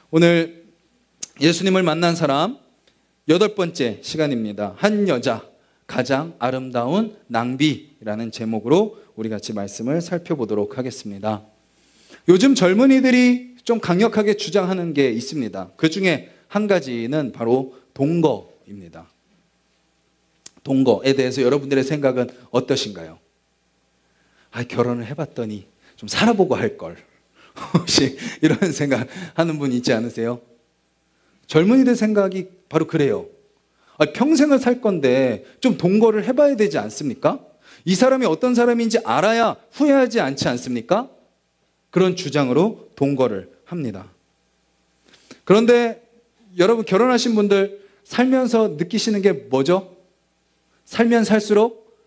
오늘 예수님을 만난 사람 8번째 시간입니다. 한 여자 가장 아름다운 낭비라는 제목으로 우리 같이 말씀을 살펴보도록 하겠습니다. 요즘 젊은이들이 좀 강력하게 주장하는 게 있습니다. 그 중에 한 가지는 바로 동거입니다. 동거에 대해서 여러분들의 생각은 어떠신가요? 결혼을 해봤더니 좀 살아보고 할 걸. 혹시 이런 생각하는 분 있지 않으세요? 젊은이들 생각이 바로 그래요. 평생을 살 건데 좀 동거를 해봐야 되지 않습니까? 이 사람이 어떤 사람인지 알아야 후회하지 않지 않습니까? 그런 주장으로 동거를 합니다. 그런데 여러분 결혼하신 분들 살면서 느끼시는 게 뭐죠? 살면 살수록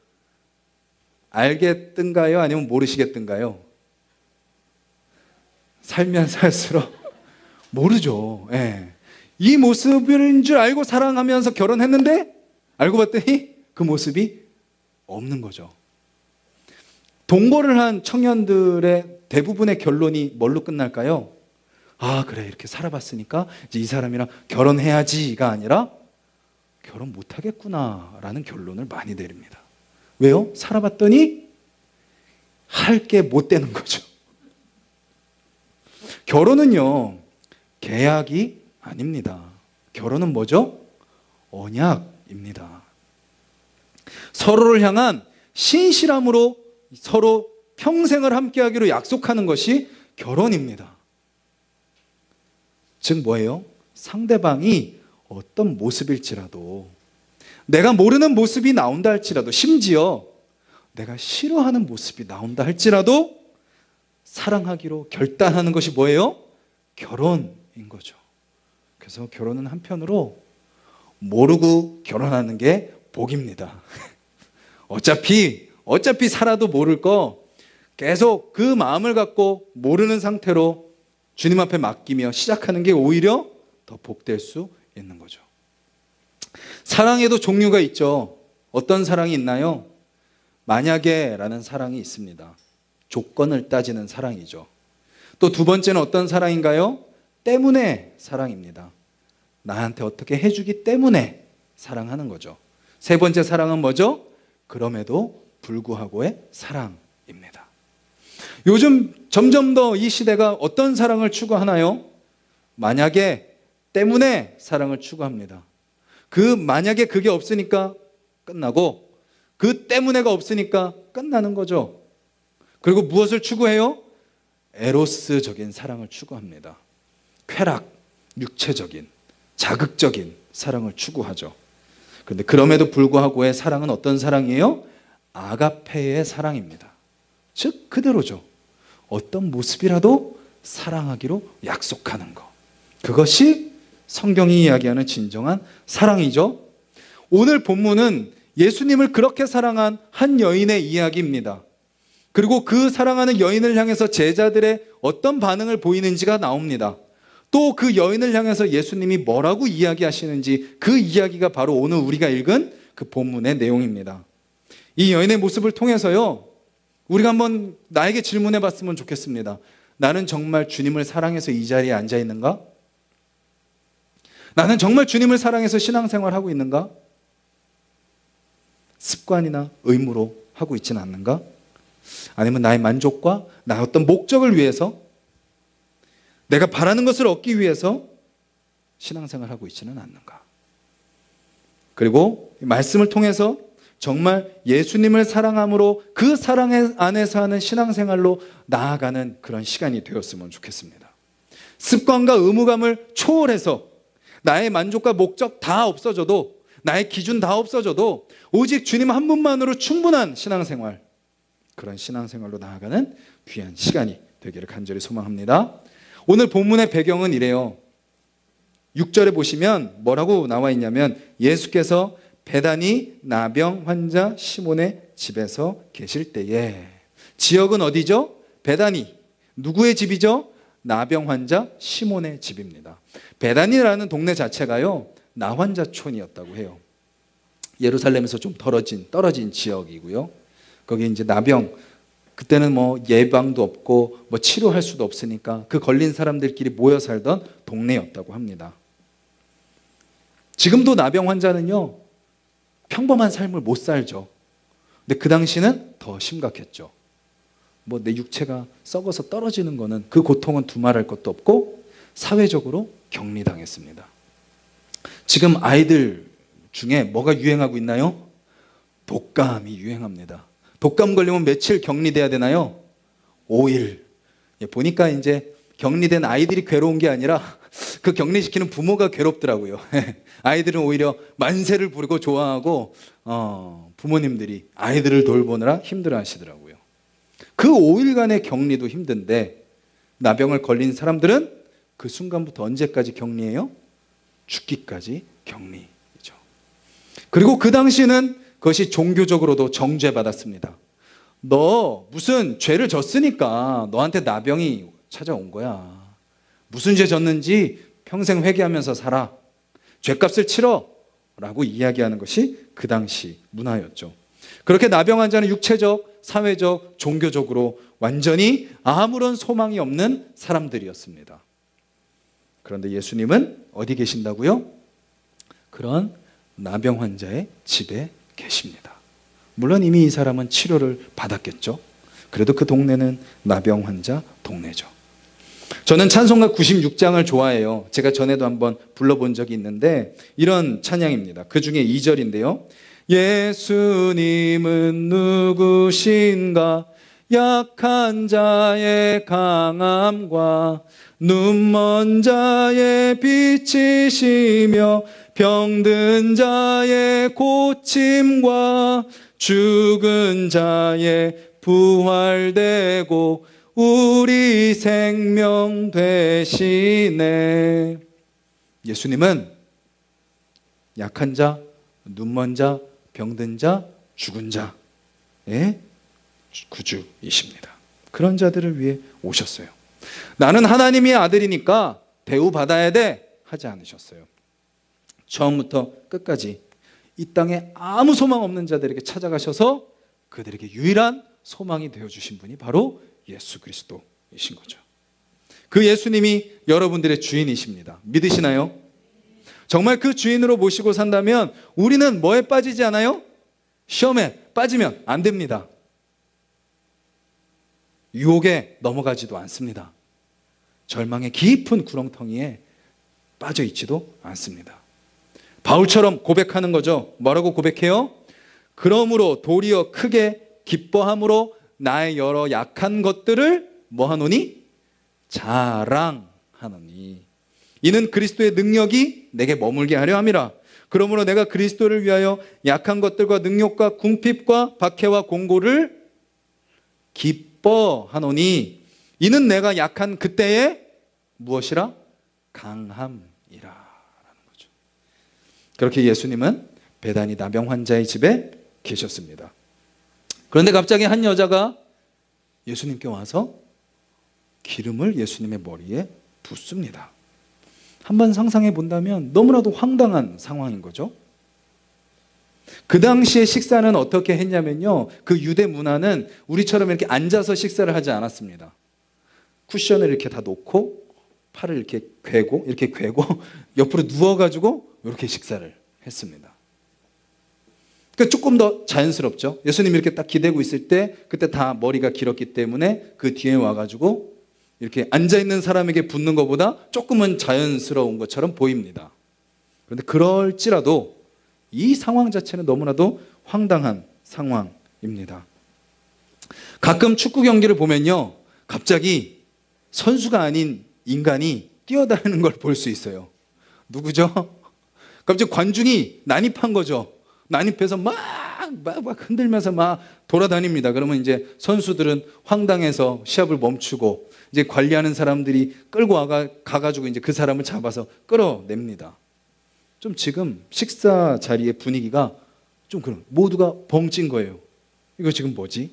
알겠든가요? 아니면 모르시겠든가요? 살면 살수록 모르죠. 예. 이 모습인 줄 알고 사랑하면서 결혼했는데 알고 봤더니 그 모습이 없는 거죠. 동거를 한 청년들의 대부분의 결론이 뭘로 끝날까요? 그래 이렇게 살아봤으니까 이제 이 사람이랑 결혼해야지가 아니라 결혼 못하겠구나 라는 결론을 많이 내립니다. 왜요? 살아봤더니 할 게 못 되는 거죠. 결혼은요 계약이 아닙니다. 결혼은 뭐죠? 언약입니다. 서로를 향한 신실함으로 서로 평생을 함께하기로 약속하는 것이 결혼입니다. 즉 뭐예요? 상대방이 어떤 모습일지라도, 내가 모르는 모습이 나온다 할지라도, 심지어 내가 싫어하는 모습이 나온다 할지라도 사랑하기로 결단하는 것이 뭐예요? 결혼인 거죠. 그래서 결혼은 한편으로 모르고 결혼하는 게 복입니다. 어차피 살아도 모를 거 계속 그 마음을 갖고 모르는 상태로 주님 앞에 맡기며 시작하는 게 오히려 더 복될 수 있는 거죠. 사랑에도 종류가 있죠. 어떤 사랑이 있나요? 만약에 라는 사랑이 있습니다. 조건을 따지는 사랑이죠. 또 두 번째는 어떤 사랑인가요? 때문에 사랑입니다. 나한테 어떻게 해주기 때문에 사랑하는 거죠. 세 번째 사랑은 뭐죠? 그럼에도 불구하고의 사랑입니다. 요즘 점점 더 이 시대가 어떤 사랑을 추구하나요? 만약에 때문에 사랑을 추구합니다. 만약에 그게 없으니까 끝나고 그 때문에가 없으니까 끝나는 거죠. 그리고 무엇을 추구해요? 에로스적인 사랑을 추구합니다. 쾌락, 육체적인, 자극적인 사랑을 추구하죠. 그런데 그럼에도 불구하고의 사랑은 어떤 사랑이에요? 아가페의 사랑입니다. 즉 그대로죠. 어떤 모습이라도 사랑하기로 약속하는 것. 그것이 성경이 이야기하는 진정한 사랑이죠. 오늘 본문은 예수님을 그렇게 사랑한 한 여인의 이야기입니다. 그리고 그 사랑하는 여인을 향해서 제자들의 어떤 반응을 보이는지가 나옵니다. 또 그 여인을 향해서 예수님이 뭐라고 이야기하시는지, 그 이야기가 바로 오늘 우리가 읽은 그 본문의 내용입니다. 이 여인의 모습을 통해서요, 우리가 한번 나에게 질문해 봤으면 좋겠습니다. 나는 정말 주님을 사랑해서 이 자리에 앉아 있는가? 나는 정말 주님을 사랑해서 신앙생활하고 있는가? 습관이나 의무로 하고 있지는 않는가? 아니면 나의 만족과 나의 어떤 목적을 위해서, 내가 바라는 것을 얻기 위해서 신앙생활을 하고 있지는 않는가? 그리고 말씀을 통해서 정말 예수님을 사랑함으로 그 사랑 안에서 하는 신앙생활로 나아가는 그런 시간이 되었으면 좋겠습니다. 습관과 의무감을 초월해서 나의 만족과 목적 다 없어져도, 나의 기준 다 없어져도 오직 주님 한 분만으로 충분한 신앙생활, 그런 신앙생활로 나아가는 귀한 시간이 되기를 간절히 소망합니다. 오늘 본문의 배경은 이래요. 6절에 보시면 뭐라고 나와 있냐면, 예수께서 베다니 나병 환자 시몬의 집에서 계실 때에. 지역은 어디죠? 베다니. 누구의 집이죠? 나병 환자 시몬의 집입니다. 베다니라는 동네 자체가요 나환자촌이었다고 해요. 예루살렘에서 좀 떨어진 지역이고요. 거기 이제 나병, 그때는 뭐 예방도 없고 뭐 치료할 수도 없으니까 그 걸린 사람들끼리 모여 살던 동네였다고 합니다. 지금도 나병 환자는요, 평범한 삶을 못 살죠. 근데 그 당시는 더 심각했죠. 뭐 내 육체가 썩어서 떨어지는 거는 그 고통은 두말할 것도 없고 사회적으로 격리당했습니다. 지금 아이들 중에 뭐가 유행하고 있나요? 독감이 유행합니다. 독감 걸리면 며칠 격리돼야 되나요? 5일. 보니까 이제 격리된 아이들이 괴로운 게 아니라 그 격리시키는 부모가 괴롭더라고요. 아이들은 오히려 만세를 부르고 좋아하고 부모님들이 아이들을 돌보느라 힘들어 하시더라고요. 그 5일간의 격리도 힘든데 나병을 걸린 사람들은 그 순간부터 언제까지 격리해요? 죽기까지 격리죠. 그리고 그 당시는 그것이 종교적으로도 정죄받았습니다. 너 무슨 죄를 졌으니까 너한테 나병이 찾아온 거야. 무슨 죄 졌는지 평생 회개하면서 살아. 죄값을 치러 라고 이야기하는 것이 그 당시 문화였죠. 그렇게 나병 환자는 육체적, 사회적, 종교적으로 완전히 아무런 소망이 없는 사람들이었습니다. 그런데 예수님은 어디 계신다고요? 그런 나병 환자의 집에 계십니다. 물론 이미 이 사람은 치료를 받았겠죠. 그래도 그 동네는 나병 환자 동네죠. 저는 찬송가 96장을 좋아해요. 제가 전에도 한번 불러본 적이 있는데 이런 찬양입니다. 그 중에 2절인데요. 예수님은 누구신가? 약한 자의 강함과 눈먼 자의 빛이시며 병든 자의 고침과 죽은 자의 부활되고 우리 생명 되시네. 예수님은 약한 자, 눈먼 자, 병든 자, 죽은 자의 구주이십니다. 그런 자들을 위해 오셨어요. 나는 하나님의 아들이니까 대우받아야 돼 하지 않으셨어요. 처음부터 끝까지 이 땅에 아무 소망 없는 자들에게 찾아가셔서 그들에게 유일한 소망이 되어주신 분이 바로 예수 그리스도이신 거죠. 그 예수님이 여러분들의 주인이십니다. 믿으시나요? 정말 그 주인으로 모시고 산다면 우리는 뭐에 빠지지 않아요? 시험에 빠지면 안 됩니다. 유혹에 넘어가지도 않습니다. 절망의 깊은 구렁텅이에 빠져 있지도 않습니다. 바울처럼 고백하는 거죠. 뭐라고 고백해요? 그러므로 도리어 크게 기뻐함으로 나의 여러 약한 것들을 뭐하노니? 자랑하노니. 이는 그리스도의 능력이 내게 머물게 하려 함이라. 그러므로 내가 그리스도를 위하여 약한 것들과 능욕과 궁핍과 박해와 공고를 기뻐하노니 이는 내가 약한 그때에 무엇이라? 강함이라 라는 거죠. 그렇게 예수님은 베다니 나병 환자의 집에 계셨습니다. 그런데 갑자기 한 여자가 예수님께 와서 기름을 예수님의 머리에 붓습니다. 한번 상상해 본다면 너무나도 황당한 상황인 거죠. 그 당시에 식사는 어떻게 했냐면요, 그 유대 문화는 우리처럼 이렇게 앉아서 식사를 하지 않았습니다. 쿠션을 이렇게 다 놓고 팔을 이렇게 괴고 옆으로 누워가지고 이렇게 식사를 했습니다. 그러니까 조금 더 자연스럽죠. 예수님이 이렇게 딱 기대고 있을 때 그때 다 머리가 길었기 때문에 그 뒤에 와가지고 이렇게 앉아있는 사람에게 붓는 것보다 조금은 자연스러운 것처럼 보입니다. 그런데 그럴지라도 이 상황 자체는 너무나도 황당한 상황입니다. 가끔 축구 경기를 보면요, 갑자기 선수가 아닌 인간이 뛰어다니는 걸 볼 수 있어요. 누구죠? 갑자기 관중이 난입한 거죠. 난입해서 막 흔들면서 막 돌아다닙니다. 그러면 이제 선수들은 황당해서 시합을 멈추고 이제 관리하는 사람들이 끌고 가가지고 이제 그 사람을 잡아서 끌어냅니다. 좀 지금 식사 자리의 분위기가 좀 그런, 모두가 벙찐 거예요. 이거 지금 뭐지?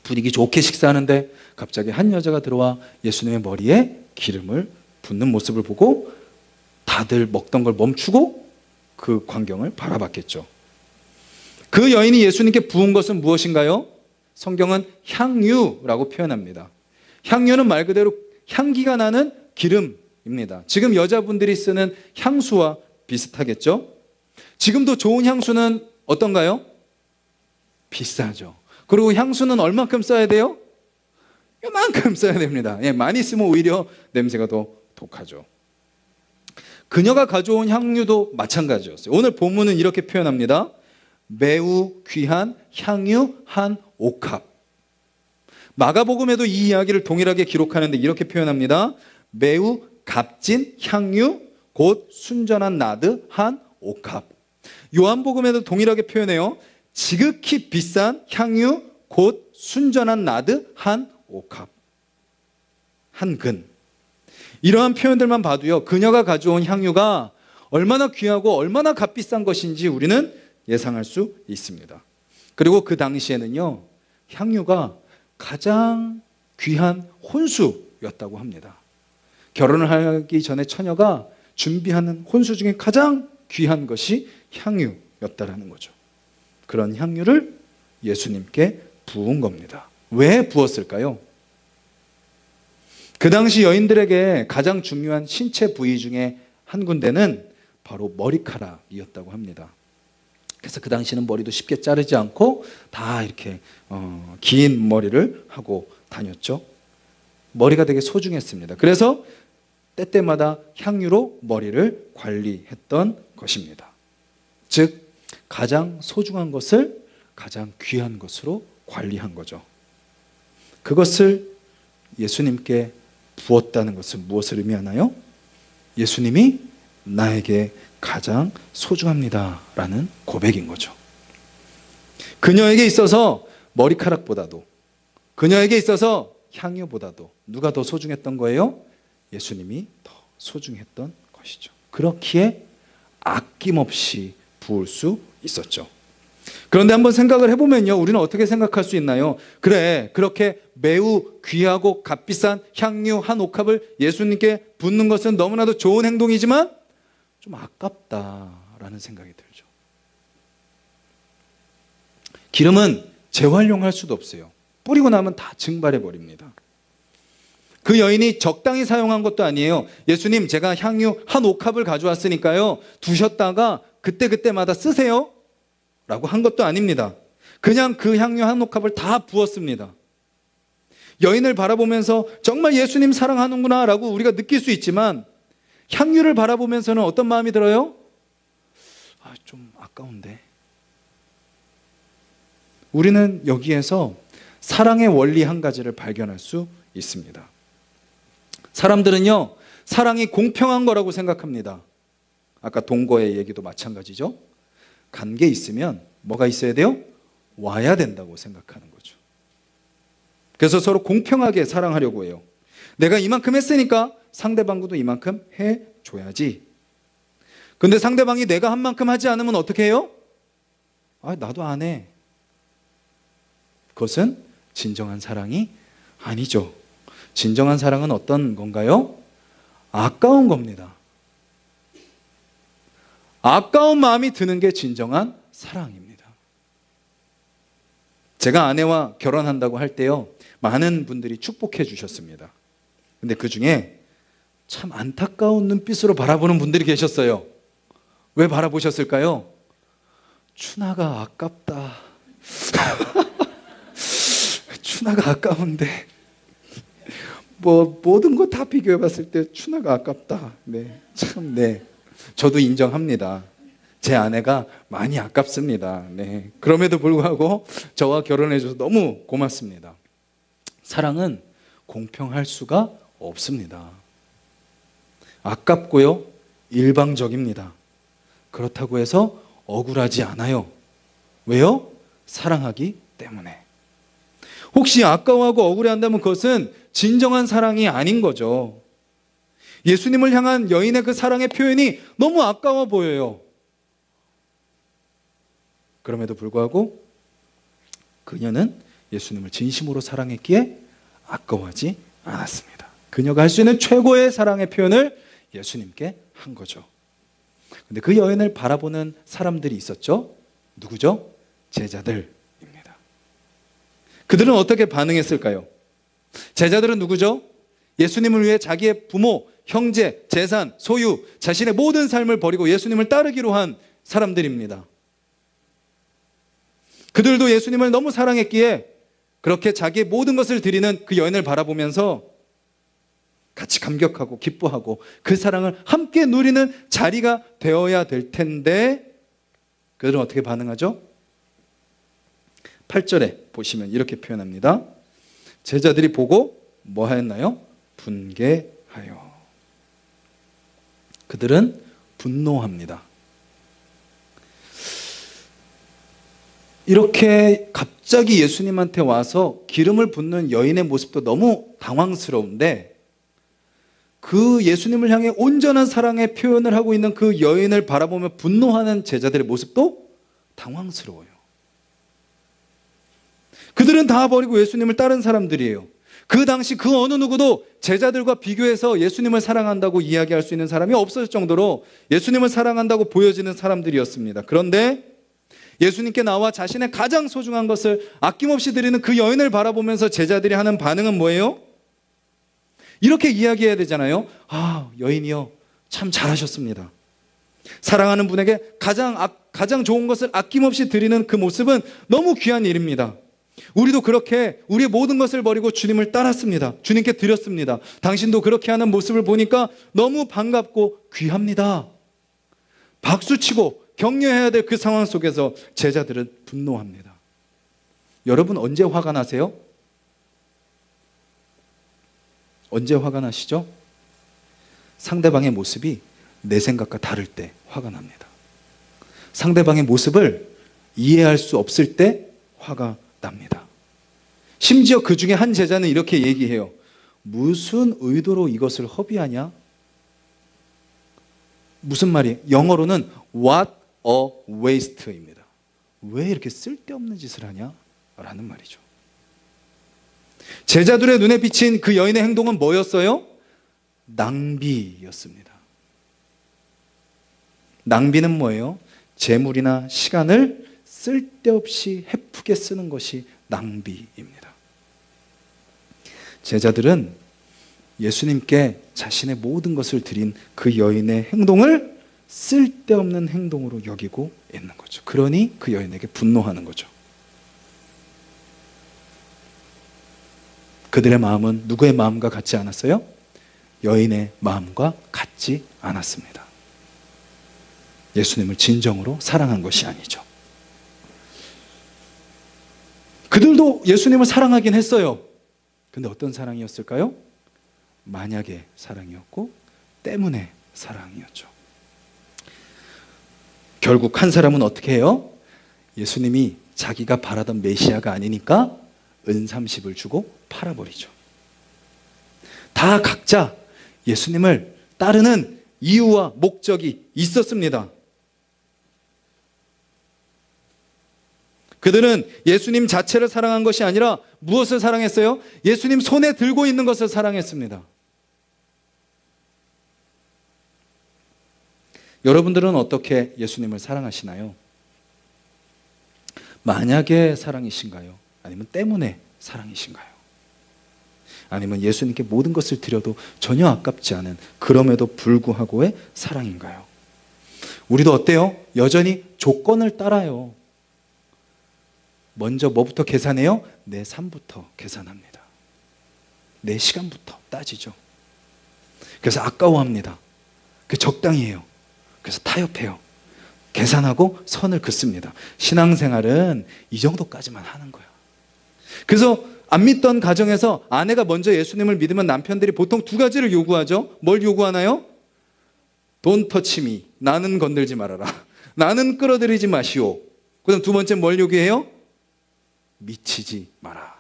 분위기 좋게 식사하는데 갑자기 한 여자가 들어와 예수님의 머리에 기름을 붓는 모습을 보고 다들 먹던 걸 멈추고 그 광경을 바라봤겠죠. 그 여인이 예수님께 부은 것은 무엇인가요? 성경은 향유라고 표현합니다. 향유는 말 그대로 향기가 나는 기름입니다. 지금 여자분들이 쓰는 향수와 비슷하겠죠? 지금도 좋은 향수는 어떤가요? 비싸죠. 그리고 향수는 얼만큼 써야 돼요? 요만큼 써야 됩니다. 많이 쓰면 오히려 냄새가 더 독하죠. 그녀가 가져온 향유도 마찬가지였어요. 오늘 본문은 이렇게 표현합니다. 매우 귀한 향유 한 옥합. 마가복음에도 이 이야기를 동일하게 기록하는데 이렇게 표현합니다. 매우 값진 향유 곧 순전한 나드 한 옥합. 요한복음에도 동일하게 표현해요. 지극히 비싼 향유 곧 순전한 나드 한 옥합. 한 근. 이러한 표현들만 봐도요, 그녀가 가져온 향유가 얼마나 귀하고 얼마나 값비싼 것인지 우리는 예상할 수 있습니다. 그리고 그 당시에는요, 향유가 가장 귀한 혼수였다고 합니다. 결혼을 하기 전에 처녀가 준비하는 혼수 중에 가장 귀한 것이 향유였다라는 거죠. 그런 향유를 예수님께 부은 겁니다. 왜 부었을까요? 그 당시 여인들에게 가장 중요한 신체 부위 중에 한 군데는 바로 머리카락이었다고 합니다. 그래서 그 당시는 머리도 쉽게 자르지 않고 다 이렇게 긴 머리를 하고 다녔죠. 머리가 되게 소중했습니다. 그래서 때때마다 향유로 머리를 관리했던 것입니다. 즉 가장 소중한 것을 가장 귀한 것으로 관리한 거죠. 그것을 예수님께 부었다는 것은 무엇을 의미하나요? 예수님이 나에게 가장 소중합니다 라는 고백인 거죠. 그녀에게 있어서 머리카락보다도, 그녀에게 있어서 향유보다도 누가 더 소중했던 거예요? 예수님이 더 소중했던 것이죠. 그렇기에 아낌없이 부을 수 있었죠. 그런데 한번 생각을 해보면요, 우리는 어떻게 생각할 수 있나요? 그래, 그렇게 매우 귀하고 값비싼 향유 한 옥합을 예수님께 붓는 것은 너무나도 좋은 행동이지만 좀 아깝다라는 생각이 들죠. 기름은 재활용할 수도 없어요. 뿌리고 나면 다 증발해 버립니다. 그 여인이 적당히 사용한 것도 아니에요. 예수님, 제가 향유 한 옥합을 가져왔으니까요, 두셨다가 그때그때마다 쓰세요 라고 한 것도 아닙니다. 그냥 그 향유 한 옥합을 다 부었습니다. 여인을 바라보면서 정말 예수님 사랑하는구나 라고 우리가 느낄 수 있지만, 향유를 바라보면서는 어떤 마음이 들어요? 좀 아까운데. 우리는 여기에서 사랑의 원리 한 가지를 발견할 수 있습니다. 사람들은요, 사랑이 공평한 거라고 생각합니다. 아까 동거의 얘기도 마찬가지죠. 관계 있으면 뭐가 있어야 돼요? 와야 된다고 생각하는 거죠. 그래서 서로 공평하게 사랑하려고 해요. 내가 이만큼 했으니까 상대방도 이만큼 해줘야지. 근데 상대방이 내가 한 만큼 하지 않으면 어떻게 해요? 나도 안 해. 그것은 진정한 사랑이 아니죠. 진정한 사랑은 어떤 건가요? 아까운 겁니다. 아까운 마음이 드는 게 진정한 사랑입니다. 제가 아내와 결혼한다고 할 때요, 많은 분들이 축복해 주셨습니다. 근데 그 중에 참 안타까운 눈빛으로 바라보는 분들이 계셨어요. 왜 바라보셨을까요? 추나가 아깝다. 추나가 아까운데 모든 거 다 비교해 봤을 때 추나가 아깝다. 저도 인정합니다. 제 아내가 많이 아깝습니다. 그럼에도 불구하고 저와 결혼해 줘서 너무 고맙습니다. 사랑은 공평할 수가 없습니다. 아깝고요, 일방적입니다. 그렇다고 해서 억울하지 않아요. 왜요? 사랑하기 때문에. 혹시 아까워하고 억울해한다면 그것은 진정한 사랑이 아닌 거죠. 예수님을 향한 여인의 그 사랑의 표현이 너무 아까워 보여요. 그럼에도 불구하고 그녀는 예수님을 진심으로 사랑했기에 아까워하지 않았습니다. 그녀가 할 수 있는 최고의 사랑의 표현을 예수님께 한 거죠. 근데 그 여인을 바라보는 사람들이 있었죠. 누구죠? 제자들입니다. 그들은 어떻게 반응했을까요? 제자들은 누구죠? 예수님을 위해 자기의 부모, 형제, 재산, 소유, 자신의 모든 삶을 버리고 예수님을 따르기로 한 사람들입니다. 그들도 예수님을 너무 사랑했기에 그렇게 자기의 모든 것을 드리는 그 여인을 바라보면서 같이 감격하고 기뻐하고 그 사랑을 함께 누리는 자리가 되어야 될 텐데 그들은 어떻게 반응하죠? 8절에 보시면 이렇게 표현합니다. 제자들이 보고 뭐 하였나요? 분개하여. 그들은 분노합니다. 이렇게 갑자기 예수님한테 와서 기름을 붓는 여인의 모습도 너무 당황스러운데 그 예수님을 향해 온전한 사랑의 표현을 하고 있는 그 여인을 바라보며 분노하는 제자들의 모습도 당황스러워요. 그들은 다 버리고 예수님을 따른 사람들이에요. 그 당시 그 어느 누구도 제자들과 비교해서 예수님을 사랑한다고 이야기할 수 있는 사람이 없을 정도로 예수님을 사랑한다고 보여지는 사람들이었습니다. 그런데 예수님께 나와 자신의 가장 소중한 것을 아낌없이 드리는 그 여인을 바라보면서 제자들이 하는 반응은 뭐예요? 이렇게 이야기해야 되잖아요. 아, 여인이요, 참 잘하셨습니다. 사랑하는 분에게 가장 좋은 것을 아낌없이 드리는 그 모습은 너무 귀한 일입니다. 우리도 그렇게 우리의 모든 것을 버리고 주님을 따랐습니다. 주님께 드렸습니다. 당신도 그렇게 하는 모습을 보니까 너무 반갑고 귀합니다. 박수치고 격려해야 될 그 상황 속에서 제자들은 분노합니다. 여러분 언제 화가 나세요? 언제 화가 나시죠? 상대방의 모습이 내 생각과 다를 때 화가 납니다. 상대방의 모습을 이해할 수 없을 때 화가 납니다. 심지어 그 중에 한 제자는 이렇게 얘기해요. 무슨 의도로 이것을 허비하냐? 무슨 말이에요? 영어로는 what a waste입니다. 왜 이렇게 쓸데없는 짓을 하냐? 라는 말이죠. 제자들의 눈에 비친 그 여인의 행동은 뭐였어요? 낭비였습니다. 낭비는 뭐예요? 재물이나 시간을 쓸데없이 헤프게 쓰는 것이 낭비입니다. 제자들은 예수님께 자신의 모든 것을 드린 그 여인의 행동을 쓸데없는 행동으로 여기고 있는 거죠. 그러니 그 여인에게 분노하는 거죠. 그들의 마음은 누구의 마음과 같지 않았어요? 여인의 마음과 같지 않았습니다. 예수님을 진정으로 사랑한 것이 아니죠. 그들도 예수님을 사랑하긴 했어요. 근데 어떤 사랑이었을까요? 만약의 사랑이었고 때문에 사랑이었죠. 결국 한 사람은 어떻게 해요? 예수님이 자기가 바라던 메시아가 아니니까 은30을 주고 팔아버리죠. 다 각자 예수님을 따르는 이유와 목적이 있었습니다. 그들은 예수님 자체를 사랑한 것이 아니라 무엇을 사랑했어요? 예수님 손에 들고 있는 것을 사랑했습니다. 여러분들은 어떻게 예수님을 사랑하시나요? 만약에 사랑이신가요? 아니면 때문에 사랑이신가요? 아니면 예수님께 모든 것을 드려도 전혀 아깝지 않은 그럼에도 불구하고의 사랑인가요? 우리도 어때요? 여전히 조건을 따라요. 먼저 뭐부터 계산해요? 내 삶부터 계산합니다. 내 시간부터 따지죠. 그래서 아까워합니다. 그 적당히 해요. 그래서 타협해요. 계산하고 선을 긋습니다. 신앙생활은 이 정도까지만 하는 거예요. 그래서 안 믿던 가정에서 아내가 먼저 예수님을 믿으면 남편들이 보통 두 가지를 요구하죠. 뭘 요구하나요? Don't touch me. 나는 건들지 말아라. 나는 끌어들이지 마시오. 그 다음 두 번째 뭘 요구해요? 미치지 마라.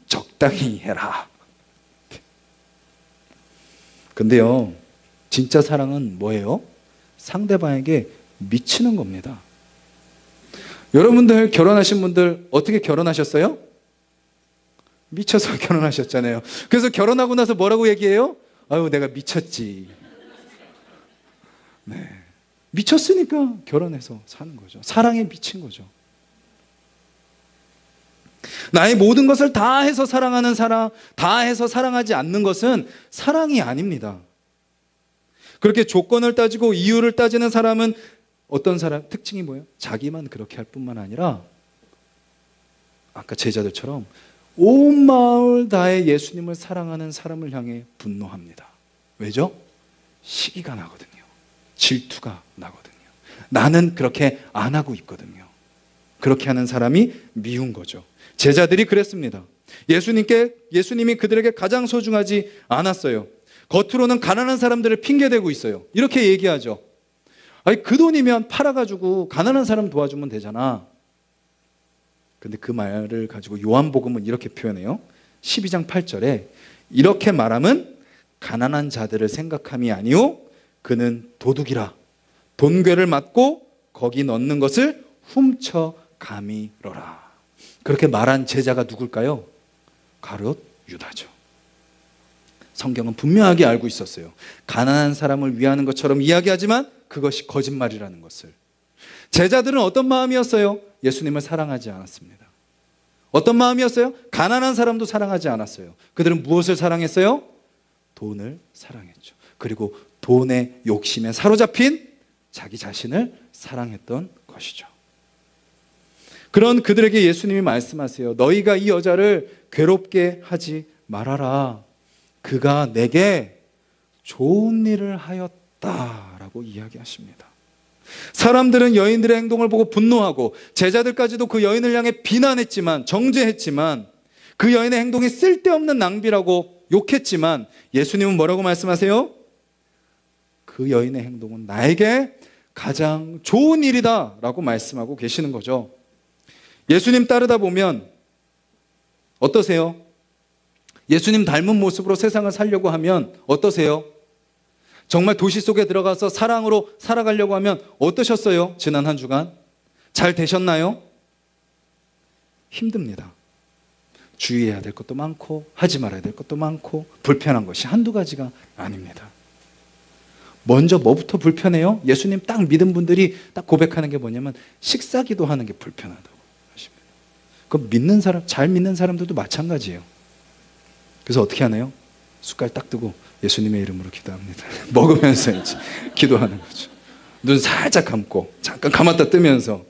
적당히 해라. 근데요, 진짜 사랑은 뭐예요? 상대방에게 미치는 겁니다. 여러분들 결혼하신 분들 어떻게 결혼하셨어요? 미쳐서 결혼하셨잖아요. 그래서 결혼하고 나서 뭐라고 얘기해요? 아유, 내가 미쳤지. 네. 미쳤으니까 결혼해서 사는 거죠. 사랑에 미친 거죠. 나의 모든 것을 다 해서 사랑하는 사람, 다 해서 사랑하지 않는 것은 사랑이 아닙니다. 그렇게 조건을 따지고 이유를 따지는 사람은 어떤 사람, 특징이 뭐예요? 자기만 그렇게 할 뿐만 아니라 아까 제자들처럼 온 마음을 다해 예수님을 사랑하는 사람을 향해 분노합니다. 왜죠? 시기가 나거든요. 질투가 나거든요. 나는 그렇게 안 하고 있거든요. 그렇게 하는 사람이 미운 거죠. 제자들이 그랬습니다. 예수님이 그들에게 가장 소중하지 않았어요. 겉으로는 가난한 사람들을 핑계대고 있어요. 이렇게 얘기하죠. 아니, 그 돈이면 팔아가지고 가난한 사람 도와주면 되잖아. 근데 그 말을 가지고 요한복음은 이렇게 표현해요. 12장 8절에 이렇게 말함은 가난한 자들을 생각함이 아니오 그는 도둑이라 돈괴를 맞고 거기 넣는 것을 훔쳐 가미러라. 그렇게 말한 제자가 누굴까요? 가룟 유다죠. 성경은 분명하게 알고 있었어요. 가난한 사람을 위하는 것처럼 이야기하지만 그것이 거짓말이라는 것을. 제자들은 어떤 마음이었어요? 예수님을 사랑하지 않았습니다. 어떤 마음이었어요? 가난한 사람도 사랑하지 않았어요. 그들은 무엇을 사랑했어요? 돈을 사랑했죠. 그리고 돈의 욕심에 사로잡힌 자기 자신을 사랑했던 것이죠. 그런 그들에게 예수님이 말씀하세요. 너희가 이 여자를 괴롭게 하지 말아라. 그가 내게 좋은 일을 하였다라고 이야기하십니다. 사람들은 여인들의 행동을 보고 분노하고 제자들까지도 그 여인을 향해 비난했지만, 정죄했지만, 그 여인의 행동이 쓸데없는 낭비라고 욕했지만 예수님은 뭐라고 말씀하세요? 그 여인의 행동은 나에게 가장 좋은 일이다 라고 말씀하고 계시는 거죠. 예수님 따르다 보면 어떠세요? 예수님 닮은 모습으로 세상을 살려고 하면 어떠세요? 정말 도시 속에 들어가서 사랑으로 살아가려고 하면 어떠셨어요? 지난 한 주간 잘 되셨나요? 힘듭니다. 주의해야 될 것도 많고 하지 말아야 될 것도 많고 불편한 것이 한두 가지가 아닙니다. 먼저 뭐부터 불편해요? 예수님 딱 믿은 분들이 딱 고백하는 게 뭐냐면 식사기도 하는 게 불편하다고 하십니다. 그 믿는 사람, 잘 믿는 사람들도 마찬가지예요. 그래서 어떻게 하나요? 숟갈 딱 뜨고 예수님의 이름으로 기도합니다. 먹으면서 이제 기도하는 거죠. 눈 살짝 감고 잠깐 감았다 뜨면서.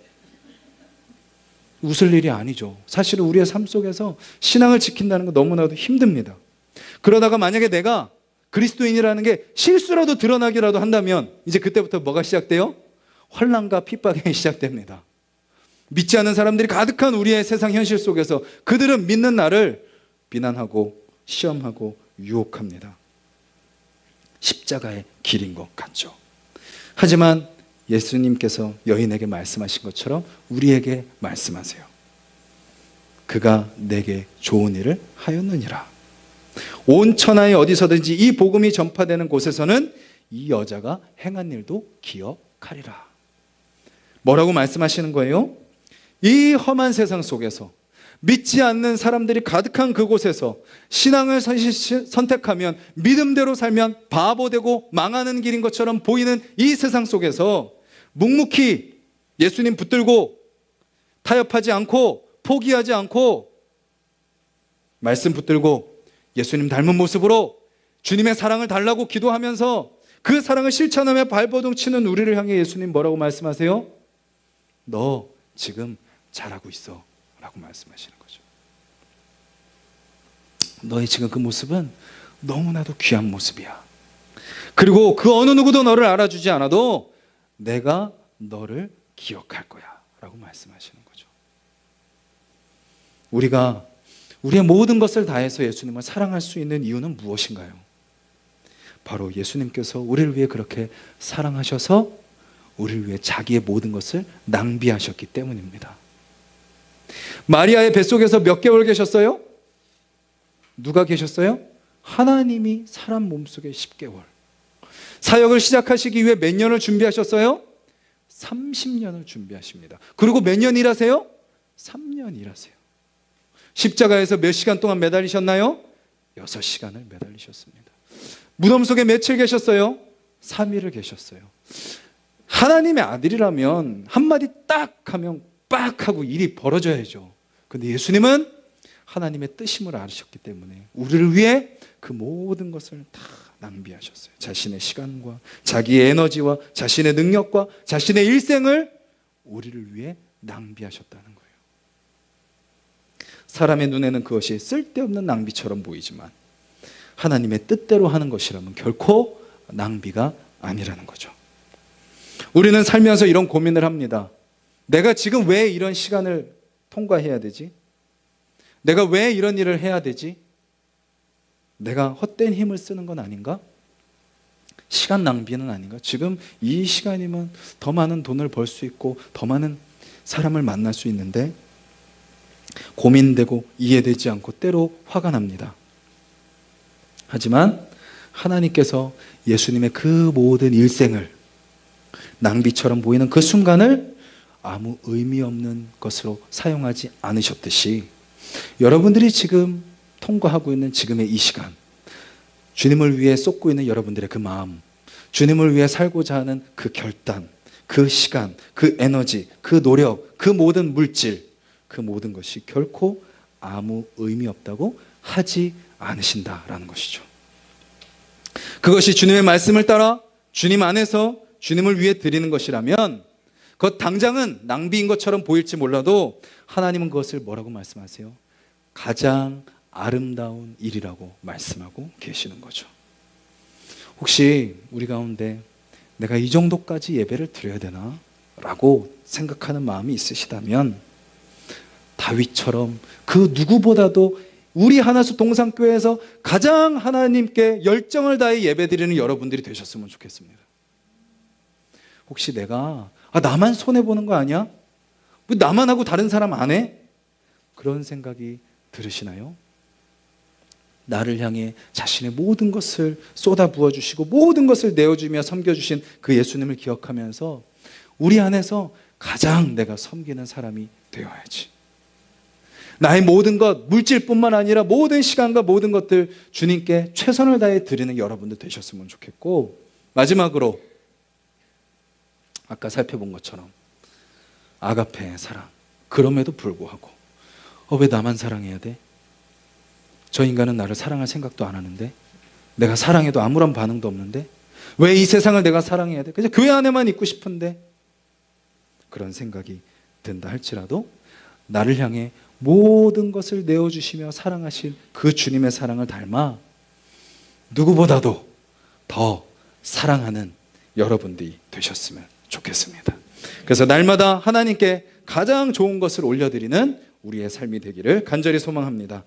웃을 일이 아니죠. 사실은 우리의 삶 속에서 신앙을 지킨다는 건 너무나도 힘듭니다. 그러다가 만약에 내가 그리스도인이라는 게 실수라도 드러나기라도 한다면 이제 그때부터 뭐가 시작돼요? 환난과 핍박이 시작됩니다. 믿지 않는 사람들이 가득한 우리의 세상 현실 속에서 그들은 믿는 나를 비난하고 시험하고 유혹합니다. 십자가의 길인 것 같죠. 하지만 예수님께서 여인에게 말씀하신 것처럼 우리에게 말씀하세요. 그가 내게 좋은 일을 하였느니라. 온 천하에 어디서든지 이 복음이 전파되는 곳에서는 이 여자가 행한 일도 기억하리라. 뭐라고 말씀하시는 거예요? 이 험한 세상 속에서 믿지 않는 사람들이 가득한 그곳에서 신앙을 선택하면 믿음대로 살면 바보되고 망하는 길인 것처럼 보이는 이 세상 속에서 묵묵히 예수님 붙들고 타협하지 않고 포기하지 않고 말씀 붙들고 예수님 닮은 모습으로 주님의 사랑을 달라고 기도하면서 그 사랑을 실천하며 발버둥 치는 우리를 향해 예수님 뭐라고 말씀하세요? 너 지금 잘하고 있어 라고 말씀하시는 거죠. 너의 지금 그 모습은 너무나도 귀한 모습이야. 그리고 그 어느 누구도 너를 알아주지 않아도 내가 너를 기억할 거야 라고 말씀하시는 거죠. 우리가 우리의 모든 것을 다해서 예수님을 사랑할 수 있는 이유는 무엇인가요? 바로 예수님께서 우리를 위해 그렇게 사랑하셔서 우리를 위해 자기의 모든 것을 낭비하셨기 때문입니다. 마리아의 뱃속에서 몇 개월 계셨어요? 누가 계셨어요? 하나님이 사람 몸속에 10개월. 사역을 시작하시기 위해 몇 년을 준비하셨어요? 30년을 준비하십니다. 그리고 몇 년 일하세요? 3년 일하세요. 십자가에서 몇 시간 동안 매달리셨나요? 6시간을 매달리셨습니다. 무덤 속에 며칠 계셨어요? 3일을 계셨어요. 하나님의 아들이라면 한마디 딱 하면 빡 하고 일이 벌어져야죠. 근데 예수님은 하나님의 뜻임을 알으셨기 때문에 우리를 위해 그 모든 것을 다 낭비하셨어요. 자신의 시간과 자기의 에너지와 자신의 능력과 자신의 일생을 우리를 위해 낭비하셨다는 거예요. 사람의 눈에는 그것이 쓸데없는 낭비처럼 보이지만 하나님의 뜻대로 하는 것이라면 결코 낭비가 아니라는 거죠. 우리는 살면서 이런 고민을 합니다. 내가 지금 왜 이런 시간을 통과해야 되지? 내가 왜 이런 일을 해야 되지? 내가 헛된 힘을 쓰는 건 아닌가? 시간 낭비는 아닌가? 지금 이 시간이면 더 많은 돈을 벌 수 있고 더 많은 사람을 만날 수 있는데 고민되고 이해되지 않고 때로 화가 납니다. 하지만 하나님께서 예수님의 그 모든 일생을 낭비처럼 보이는 그 순간을 아무 의미 없는 것으로 사용하지 않으셨듯이 여러분들이 지금 통과하고 있는 지금의 이 시간, 주님을 위해 쏟고 있는 여러분들의 그 마음, 주님을 위해 살고자 하는 그 결단, 그 시간, 그 에너지, 그 노력, 그 모든 물질, 그 모든 것이 결코 아무 의미 없다고 하지 않으신다라는 것이죠. 그것이 주님의 말씀을 따라 주님 안에서 주님을 위해 드리는 것이라면 그것 당장은 낭비인 것처럼 보일지 몰라도 하나님은 그것을 뭐라고 말씀하세요? 가장 아름다운 일이라고 말씀하고 계시는 거죠. 혹시 우리 가운데 내가 이 정도까지 예배를 드려야 되나? 라고 생각하는 마음이 있으시다면 다윗처럼 그 누구보다도 우리 하나수 동산교회에서 가장 하나님께 열정을 다해 예배드리는 여러분들이 되셨으면 좋겠습니다. 혹시 내가 나만 손해보는 거 아니야? 왜 나만 하고 다른 사람 안 해? 그런 생각이 들으시나요? 나를 향해 자신의 모든 것을 쏟아 부어주시고 모든 것을 내어주며 섬겨주신 그 예수님을 기억하면서 우리 안에서 가장 내가 섬기는 사람이 되어야지. 나의 모든 것, 물질뿐만 아니라 모든 시간과 모든 것들 주님께 최선을 다해 드리는 여러분들 되셨으면 좋겠고, 마지막으로 아까 살펴본 것처럼 아가페의 사랑, 그럼에도 불구하고 왜 나만 사랑해야 돼? 저 인간은 나를 사랑할 생각도 안 하는데, 내가 사랑해도 아무런 반응도 없는데, 왜 이 세상을 내가 사랑해야 돼? 그냥 교회 안에만 있고 싶은데, 그런 생각이 든다 할지라도 나를 향해 모든 것을 내어주시며 사랑하신 그 주님의 사랑을 닮아 누구보다도 더 사랑하는 여러분들이 되셨으면 좋겠습니다. 그래서 날마다 하나님께 가장 좋은 것을 올려드리는 우리의 삶이 되기를 간절히 소망합니다.